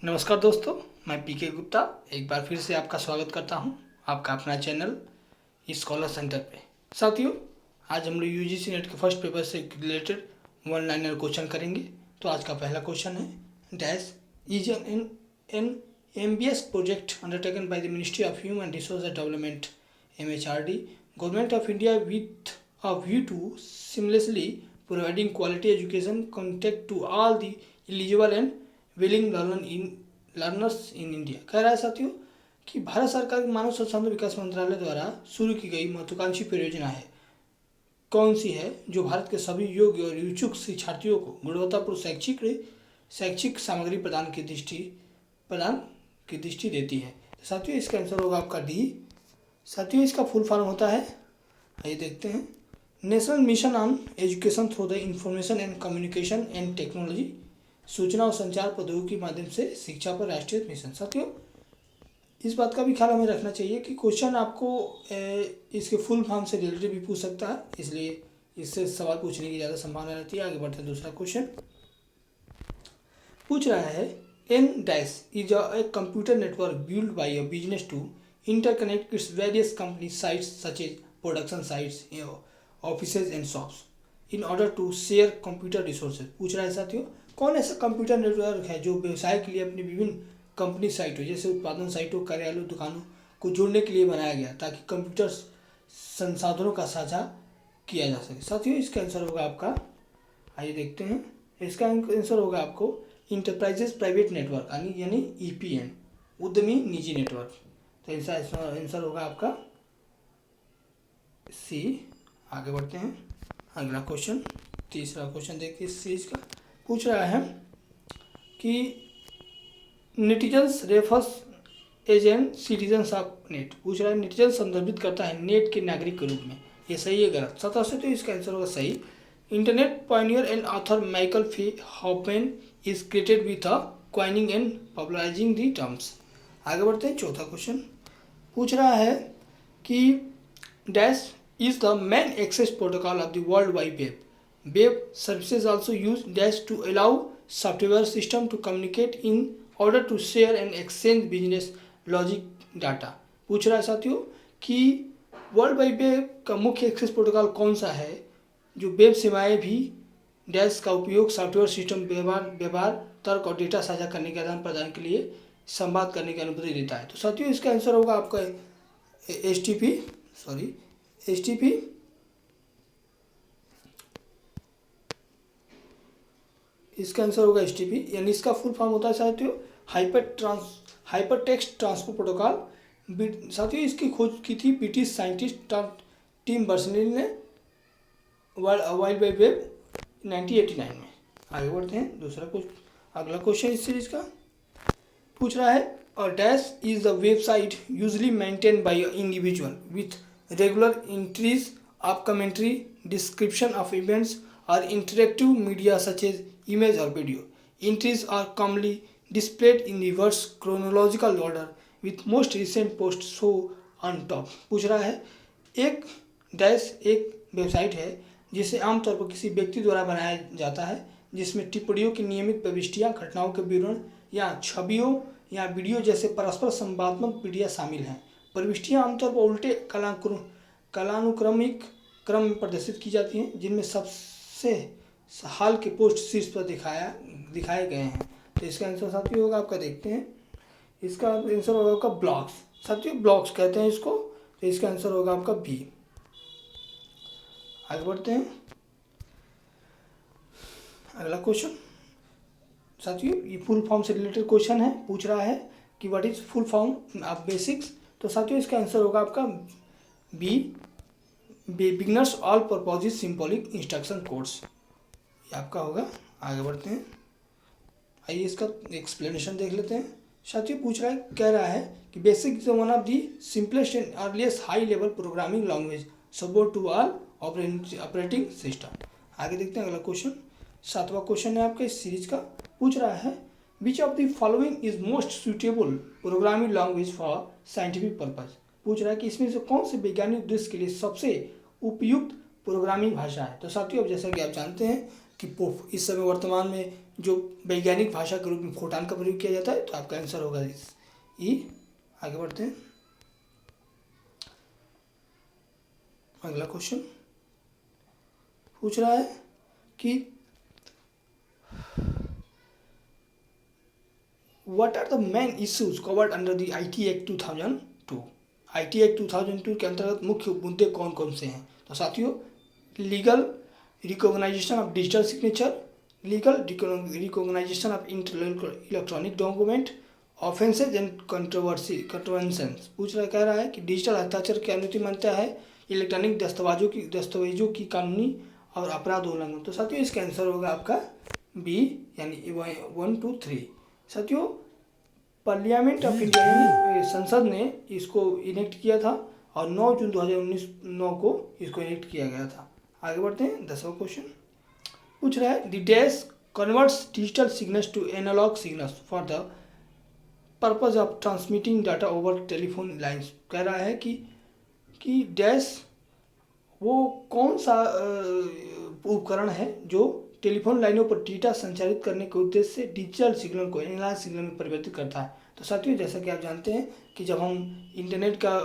नमस्कार दोस्तों, मैं पीके गुप्ता एक बार फिर से आपका स्वागत करता हूं आपका अपना चैनल स्कॉलर सेंटर पे। साथियों, आज हम लोग यूजीसी नेट के फर्स्ट पेपर से रिलेटेड वन लाइनर क्वेश्चन करेंगे। तो आज का पहला क्वेश्चन है, dash is an MBS project undertaken by the ministry of human resource development MHRD government of India with a view to seamlessly providing quality education contact to all the eligible and willing learners in India. कह रहा है साथियों कि भारत सरकार के मानव संसाधन विकास मंत्रालय द्वारा शुरू की गई महत्वाकांक्षी परियोजना है, कौन सी है, जो भारत के सभी योग्य और इच्छुक शिक्षार्थियों को गुणवत्तापूर्ण शैक्षिक सामग्री प्रदान की दृष्टि देती है। साथियों, इसका आंसर होगा आपका डी। साथियों, इसका फुल फॉर्म होता है, आइए देखते हैं, national mission on education through the information and communication and technology, सूचना और संचार प्रौद्योगिकी के माध्यम से शिक्षा पर राष्ट्रीय मिशन। साथियों, इस बात का भी ख्याल हमें रखना चाहिए कि क्वेश्चन आपको इसके फुल फॉर्म से रिलेटेड भी पूछ सकता है, इसलिए इससे सवाल पूछने की ज़्यादा संभावना रहती है। आगे बढ़ते हैं, दूसरा क्वेश्चन पूछ रहा है, an dash is a computer network build by a business to interconnect its various company sites such as production sites, offices and shops in order to share computer resources. पूछ रहा है साथियों, कौन ऐसा कंप्यूटर नेटवर्क है जो व्यवसाय के लिए अपनी विभिन्न कंपनी साइटों जैसे उत्पादन साइटों, कार्यालयों, दुकानों को जोड़ने के लिए बनाया गया ताकि कंप्यूटर संसाधनों का साझा किया जा सके। साथियों, इसका आंसर होगा आपका, आइए देखते हैं, इसका आंसर होगा आपको इंटरप्राइजेज प्राइवेट नेटवर्क यानी EPN, उद्यमी निजी नेटवर्क। तो इसका आंसर होगा आपका सी। आगे बढ़ते हैं, अगला क्वेश्चन, तीसरा क्वेश्चन देखिए इस सीरीज का। पूछ रहा है कि netizens refers as an citizens of net. पूछ रहा है, नेटिजन संदर्भित करता है नेट के नागरिक के रूप में, ये सही है गलत? 77, तो इसका आंसर होगा सही। Internet pioneer and author Michael F Hoffman is created with a coining and popularising the terms. आगे बढ़ते हैं, चौथा क्वेश्चन पूछ रहा है कि dash is the main access protocol of the World Wide Web. Web services also use dash to allow software system to communicate in order to share and exchange business logic data. पूछ रहा है साथियों कि world wide web का मुख्य access protocol कौन सा है जो वेब सेवाएं भी डैश का उपयोग सॉफ्टवेयर सिस्टम व्यवहार तर्क और डेटा साझा करने के आदान प्रदान के लिए संवाद करने की अनुमति देता है। तो साथियों, इसका आंसर होगा आपका HTTP। इसका आंसर होगा HTTP, यानी इसका फुल फॉर्म होता है साथियों हाइपर टेक्स्ट ट्रांसफर प्रोटोकॉल। साथियों, इसकी खोज की थी ब्रिटिश साइंटिस्ट टिम बर्नर्स-ली ने वर्ल्ड वाइड वेब 1989 में। आगे बढ़ते हैं, अगला क्वेश्चन इस सीरीज का पूछ रहा है, और dash is the website usually maintain by individual with regular entries of commentary, description of events, or interactive media such as image or video. Entries are commonly displayed in reverse chronological order with most recent posts show on top. पूछ रहा है, एक website है जिसे आमतौर पर किसी व्यक्ति द्वारा बनाया जाता है, जिसमें टिप्पणियों की नियमित प्रविष्टियाँ, घटनाओं के विवरण या छवियों या वीडियो जैसे परस्पर संवादात्मक मीडिया शामिल हैं। प्रविष्टियाँ आमतौर पर उल्टे कालानुक्रमिक क्रम में प्रदर्शित की जाती हैं, जिनमें सबसे हाल के पोस्ट शीर्ष पर दिखाए गए हैं। तो इसका आंसर साथियों होगा आपका, देखते हैं, इसका आंसर होगा आपका ब्लॉग्स। साथियों, ब्लॉग्स कहते हैं इसको, तो इसका आंसर होगा आपका बी। आगे बढ़ते हैं, अगला क्वेश्चन साथियों, ये फुल फॉर्म से रिलेटेड क्वेश्चन है। पूछ रहा है कि what is full form of basics. तो साथियों, इसका आंसर होगा आपका B, beginners all purposes symbolic instruction codes, ये आपका होगा। आगे बढ़ते हैं, आइए इसका एक्सप्लेनेशन देख लेते हैं। साथियों, कह रहा है कि basic is one of the simplest and earliest high level programming language support to all operating system. आगे देखते हैं अगला क्वेश्चन, सातवां क्वेश्चन है आपका इस सीरीज का। पूछ रहा है, which of the following is most suitable programming language for scientific purpose. पूछ रहा है कि इसमें से कौन से वैज्ञानिक उद्देश्य के लिए सबसे उपयुक्त प्रोग्रामिंग भाषा है। तो साथियों, अब जैसा कि आप जानते हैं कि इस समय वर्तमान में जो वैज्ञानिक भाषा के रूप में फोटान का प्रयोग किया जाता है, तो आपका आंसर होगा ई। आगे बढ़ते हैं, अगला क्वेश्चन पूछ रहा है कि what are the main issues covered under the IT act 2002। IT act 2002 के अंतर्गत मुख्य मुद्दे कौन कौन से हैं? तो साथियों, legal recognisation of digital signature, legal recognisation of electronic document, offences and controversies. कह रहा है कि डिजिटल हस्ताक्षर की अनुमति मानता है, इलेक्ट्रॉनिक दस्तावेजों की कानूनी और अपराध उल्लंघन। तो साथियों, इसका आंसर होगा आपका बी, यानी 1, 2, 3। साथियों, पार्लियामेंट ऑफ इंडिया यानी संसद ने इसको इनेक्ट किया था और 9 जून 2019 को इसको इनेक्ट किया गया था। आगे बढ़ते हैं, 10वां क्वेश्चन पूछ रहा है, the dash converts digital signals to analogue signals for the purpose of transmitting data over telephone lines. कह रहा है कि डैश वो कौन सा उपकरण है जो टेलीफोन लाइनों पर डेटा संचारित करने के उद्देश्य से डिजिटल सिग्नल को एनालॉग सिग्नल में परिवर्तित करता है। तो साथियों, जैसा कि आप जानते हैं कि जब हम इंटरनेट का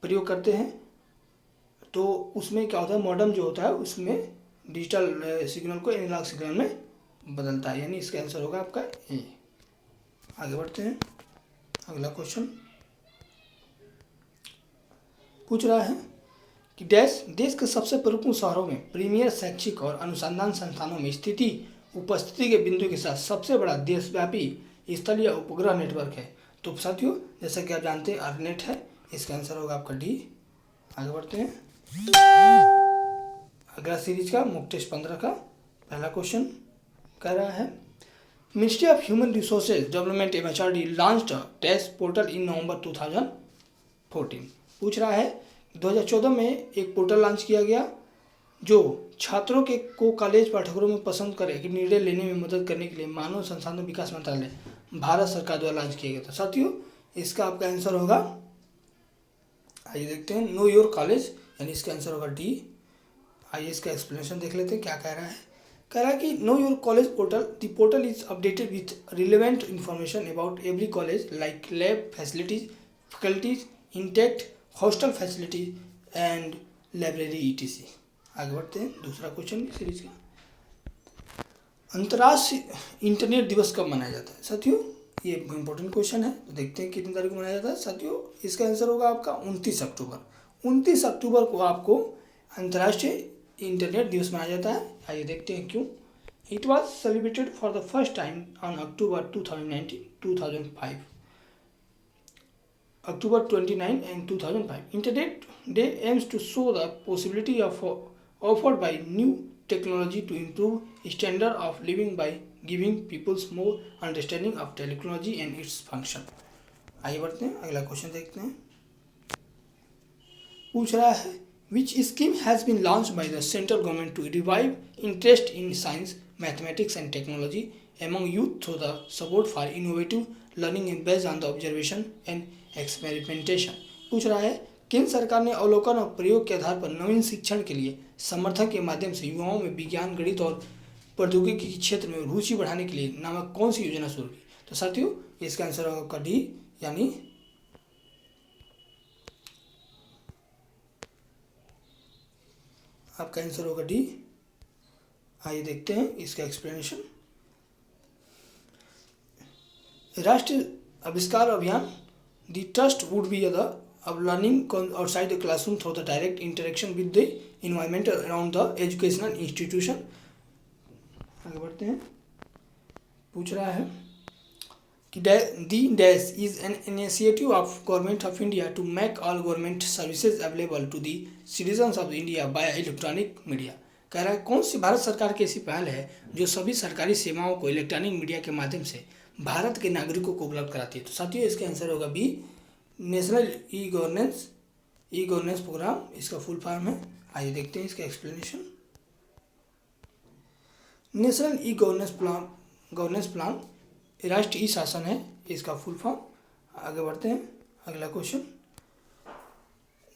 प्रयोग करते हैं तो उसमें क्या होता है, मॉडेम जो होता है उसमें डिजिटल सिग्नल को एनालॉग सिग्नल में बदलता है, यानी इसका आंसर होगा आपका ए। आगे बढ़ते हैं, अगला क्वेश्चन पूछ रहा है कि देश के सबसे प्रमुख शहरों में प्रीमियर शैक्षिक और अनुसंधान संस्थानों में उपस्थिति के बिंदु के साथ सबसे बड़ा देशव्यापी स्थलीय उपग्रह नेटवर्क है। तो साथियों, जैसा कि आप जानते हैं ARPANET है, इसका आंसर होगा आपका डी। आगे बढ़ते हैं, अगला सीरीज का मॉक टेस्ट 15 का पहला क्वेश्चन कह रहा है, ministry of human resources development MHRD launched test portal in November 2014। पूछ रहा है 2014 में एक पोर्टल लॉन्च किया गया जो छात्रों को कॉलेज पाठ्यक्रमों में पसंद करे कि निर्णय लेने में मदद करने के लिए मानव संसाधन विकास मंत्रालय भारत सरकार द्वारा लॉन्च किया गया था। साथियों, इसका आपका आंसर होगा, आइए देखते हैं, नो योर कॉलेज, यानी इसका आंसर होगा डी। आइए इसका एक्सप्लेनेशन देख लेते हैं क्या कह रहा है। कह रहा है कि know your college portal, the portal is updated with relevant information about every college like lab facilities, faculties, intact, hostel facilities and library ETC। आगे बढ़ते हैं, दूसरा क्वेश्चन सीरीज का, अंतर्राष्ट्रीय इंटरनेट दिवस कब मनाया जाता है? साथियों, ये इंपॉर्टेंट क्वेश्चन है, तो देखते हैं कितनी तारीख को मनाया जाता है। साथियों, इसका आंसर होगा आपका 29 अक्टूबर। 29 अक्टूबर को आपको अंतर्राष्ट्रीय इंटरनेट दिवस मनाया जाता है। आइए देखते हैं क्यों। It was celebrated for the first time on October 2005 October 29 and 2005. Internet Day aims to show the possibility offered by new technology to improve standard of living by giving people more understanding of technology and its function. आइए बढ़ते हैं, अगला question देखते हैं। पूछ रहा है, which scheme has been launched by the central government to revive interest in science, mathematics and technology among youth through the support for innovative learning based on the observation and experimentation. पूछ रहा है, केंद्र सरकार ने अवलोकन और प्रयोग के आधार पर नवीन शिक्षण के लिए समर्थन के माध्यम से युवाओं में विज्ञान, गणित और प्रौद्योगिकी के क्षेत्र में रुचि बढ़ाने के लिए नामक कौन सी योजना शुरू की? तो साथियों, इसका आंसर होगा आपका डी, यानी आपका आंसर होगा डी। आइए देखते हैं इसका एक्सप्लेनेशन। राष्ट्रीय आविष्कार अभियान, the trust would be of learning outside the classroom through the direct interaction with the environment around the educational institution। आगे बढ़ते हैं, पूछ रहा है कि the DAS is an initiative of Government of India to make all government services available to the citizens of India via electronic media। कह रहा है, कौन सी भारत सरकार की ऐसी पहल है जो सभी सरकारी सेवाओं को इलेक्ट्रॉनिक मीडिया के माध्यम से भारत के नागरिकों को उपलब्ध कराती है? तो साथियों, इसका आंसर होगा B, national e governance programme, इसका फुल फॉर्म है। आइए देखते हैं इसका explanation. National e governance plan राष्ट्रीय ई शासन है, इसका फुल फॉर्म। आगे बढ़ते हैं, अगला question,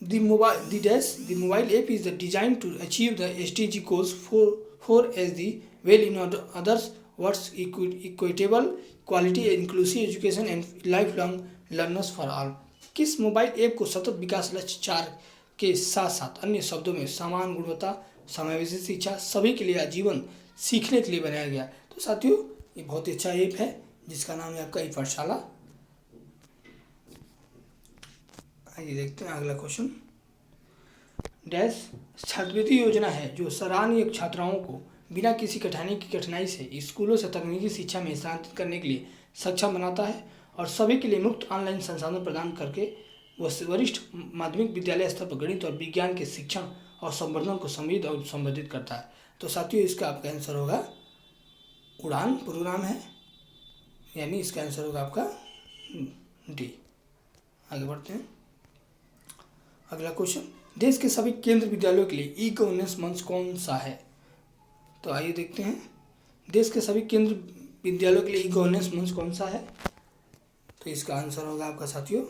the mobile app is the design to achieve the SDG goals for as the well in others words equitable quality inclusive education and life long learners for all. किस mobile app को सतत विकास लक्ष्य 4 के साथ साथ अन्य शब्दों में समान गुणवत्ता समावेशी शिक्षा सभी के लिए आजीवन सीखने के लिए बनाया गया? तो साथियों ये बहुत ही अच्छा ऐप है जिसका नाम है आपका ई पाठशाला। आइए देखते हैं अगला क्वेश्चन। डैश छात्रवृत्ति योजना है जो सराहनीय छात्राओं को बिना किसी कठिनाई से स्कूलों से तकनीकी शिक्षा में स्थानांतरित करने के लिए सक्षम बनाता है और सभी के लिए मुफ्त ऑनलाइन संसाधन प्रदान करके वरिष्ठ माध्यमिक विद्यालय स्तर पर गणित और विज्ञान के शिक्षण और संवर्धन को समृद्ध और संवर्धित करता है। तो साथियों इसका आपका आंसर होगा उड़ान प्रोग्राम है, यानी इसका आंसर होगा आपका डी। आगे बढ़ते हैं अगला क्वेश्चन। देश के सभी केंद्रीय विद्यालयों के लिए ई गवर्नेंस मंच कौन सा है? तो आइए देखते हैं देश के सभी केंद्रीय विद्यालयों के लिए ई गवर्नेंस मंच कौन सा है? तो इसका आंसर होगा आपका साथियों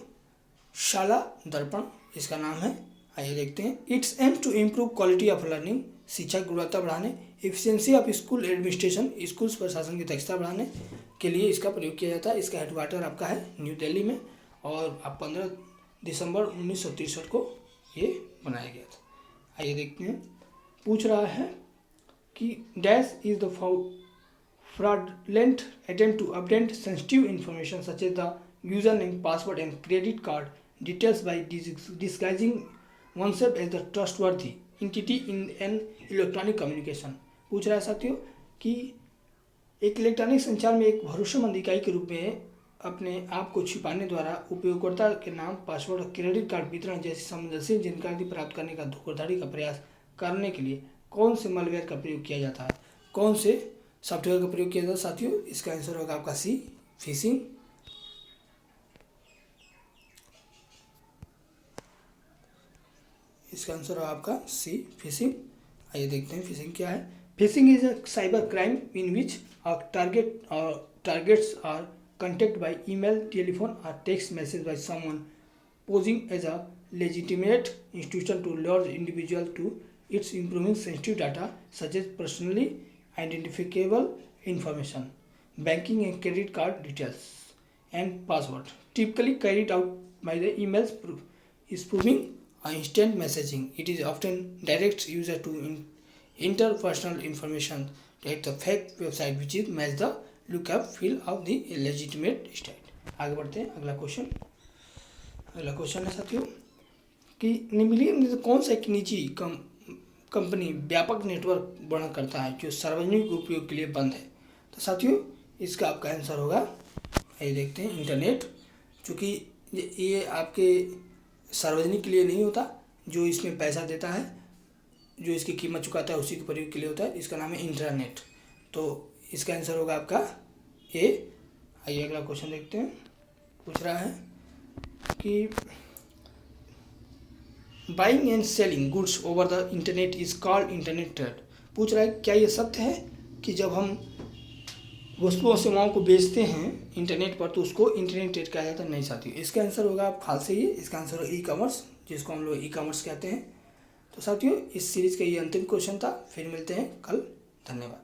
शाला दर्पण इसका नाम है। आइए देखते हैं। Its aim to improve quality of learning, शिक्षा की गुणवत्ता बढ़ाने, efficiency of school administration, school प्रशासन की दक्षता बढ़ाने के लिए इसका प्रयोग किया जाता है। इसका हेडक्वार्टर आपका है न्यू दिल्ली में और 15 दिसंबर 1963 को ये बनाया गया था। आइए देखते हैं। पूछ रहा है कि dash is the fraudulent attempt to obtain sensitive information such as the username, password and credit card details by disguising oneself as the trustworthy entity in an electronic communication। पूछ रहा है साथियों कि एक इलेक्ट्रॉनिक संचार में एक भरोसेमंद इकाई के रूप में अपने आप को छिपाने द्वारा उपयोगकर्ता के नाम, पासवर्ड और क्रेडिट कार्ड वितरण जैसी संवेदनशील जानकारी प्राप्त करने का धोखाधड़ी का प्रयास करने के लिए कौन से मालवेयर का प्रयोग किया जाता है? कौन से सॉफ्टवेयर का प्रयोग किया जाता है साथियों? इसका आंसर होगा आपका सी फिशिंग। इसका आंसर होगा आपका सी फिशिंग। आइए देखते हैं फिशिंग क्या है। Phishing is a cyber crime in which targets are contacted by email, telephone or text message by someone posing as a legitimate institution to lure individual to its improving sensitive data such as personally identifiable information, banking and credit card details and password, typically carried out by the emails spoofing instant messaging. It is often directs user to enter personal information at the fake website which is match the lookup feel of the legitimate state. आगे बढ़ते हैं अगला question. अगला question है साथियों कि निम्नलिखित में से कौन सा एक निजी कंपनी व्यापक नेटवर्क वर्णन करता है जो सार्वजनिक उपयोग के लिए बंद है? तो साथियों इसका आपका आंसर होगा, ये देखते हैं, इंटरनेट। चूँकि ये आपके सार्वजनिक के लिए नहीं होता, जो इसमें पैसा देता है, जो इसकी कीमत चुकाता है उसी के प्रयोग के लिए होता है। इसका नाम है इंटरनेट। तो इसका आंसर होगा आपका ए। आइए अगला क्वेश्चन देखते हैं। पूछ रहा है कि buying and selling goods over the internet is called internet trade. पूछ रहा है क्या ये सत्य है कि जब हम वस्तुओं और सेवाओं को बेचते हैं इंटरनेट पर तो उसको इंटरनेट ट्रेड कहा जाता है? नहीं साथियों, इसका आंसर होगा आप फालस ही है। इसका आंसर होगा ई कॉमर्स, जिसको हम लोग ई कॉमर्स कहते हैं। तो साथियों इस सीरीज़ का ये अंतिम क्वेश्चन था। फिर मिलते हैं कल। धन्यवाद।